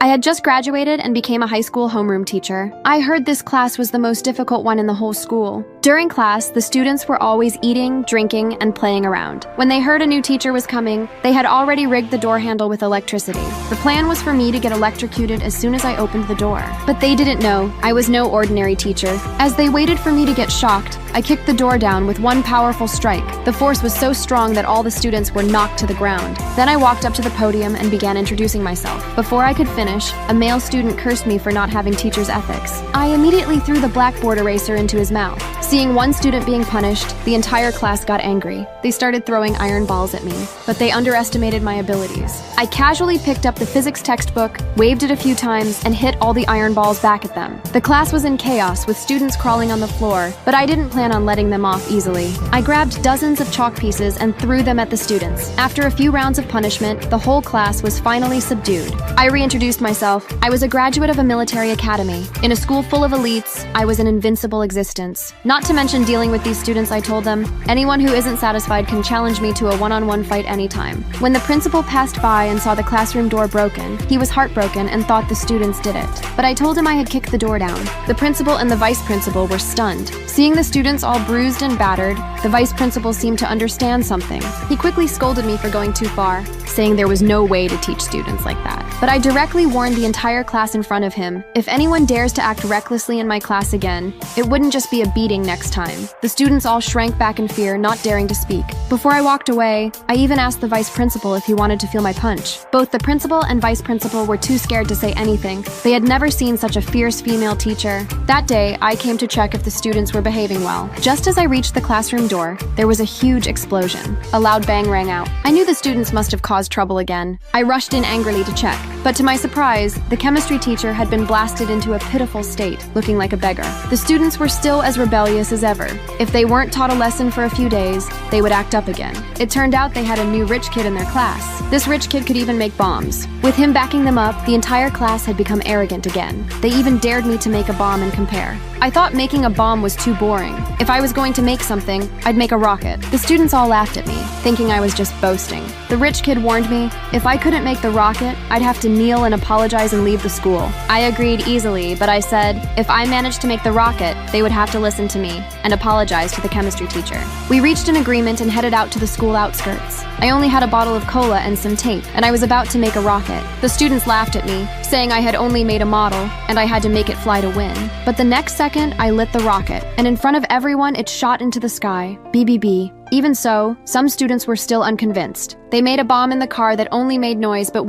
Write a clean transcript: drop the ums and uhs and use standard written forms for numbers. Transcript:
had just graduated and became a high school homeroom teacher. I heard this class was the most difficult one in the whole school. During class, the students were always eating, drinking, and playing around. When they heard a new teacher was coming, they had already rigged the door handle with electricity. The plan was for me to get electrocuted as soon as I opened the door. But they didn't know I was no ordinary teacher. As they waited for me to get shocked, I kicked the door down with one powerful strike. The force was so strong that all the students were knocked to the ground. Then I walked up to the podium and began introducing myself. Before I could finish, a male student cursed me for not having teacher's ethics. I immediately threw the blackboard eraser into his mouth. Seeing one student being punished, the entire class got angry. They started throwing iron balls at me, but they underestimated my abilities. I casually picked up the physics textbook, waved it a few times, and hit all the iron balls back at them. The class was in chaos with students crawling on the floor, but I didn't plan on letting them off easily. I grabbed dozens of chalk pieces and threw them at the students. After a few rounds of punishment, the whole class was finally subdued. I reintroduced myself. I was a graduate of a military academy. In a school full of elites, I was an invincible existence. Not to mention dealing with these students, I told them, anyone who isn't satisfied can challenge me to a one-on-one fight anytime. When the principal passed by and saw the classroom door broken, he was heartbroken and thought the students did it. But I told him I had kicked the door down. The principal and the vice principal were stunned. Seeing the students all bruised and battered, the vice principal seemed to understand something. He quickly scolded me for going too far, saying there was no way to teach students like that. But I directly warned the entire class in front of him, if anyone dares to act recklessly in my class again, it wouldn't just be a beating next time. The students all shrank back in fear, not daring to speak. Before I walked away, I even asked the vice principal if he wanted to feel my punch. Both the principal and vice principal were too scared to say anything. They had never seen such a fierce female teacher. That day, I came to check if the students were behaving well. Just as I reached the classroom door, there was a huge explosion. A loud bang rang out. I knew the students must have caused trouble again. I rushed in angrily to check. But to my surprise, the chemistry teacher had been blasted into a pitiful state, looking like a beggar. The students were still as rebellious as ever. If they weren't taught a lesson for a few days, they would act up again. It turned out they had a new rich kid in their class. This rich kid could even make bombs. With him backing them up, the entire class had become arrogant again. They even dared me to make a bomb and compare. I thought making a bomb was too boring. If I was going to make something, I'd make a rocket. The students all laughed at me, thinking I was just boasting. The rich kid warned me, if I couldn't make the rocket, I'd have to kneel and apologize and leave the school. I agreed easily, but I said, if I managed to make the rocket, they would have to listen to me and apologize to the chemistry teacher. We reached an agreement and headed out to the school outskirts. I only had a bottle of cola and some tape, and I was about to make a rocket. The students laughed at me, saying I had only made a model, and I had to make it fly to win. But the next second, I lit the rocket, and in front of everyone, it shot into the sky. BBB. Even so, some students were still unconvinced. They made a bomb in the car that only made noise but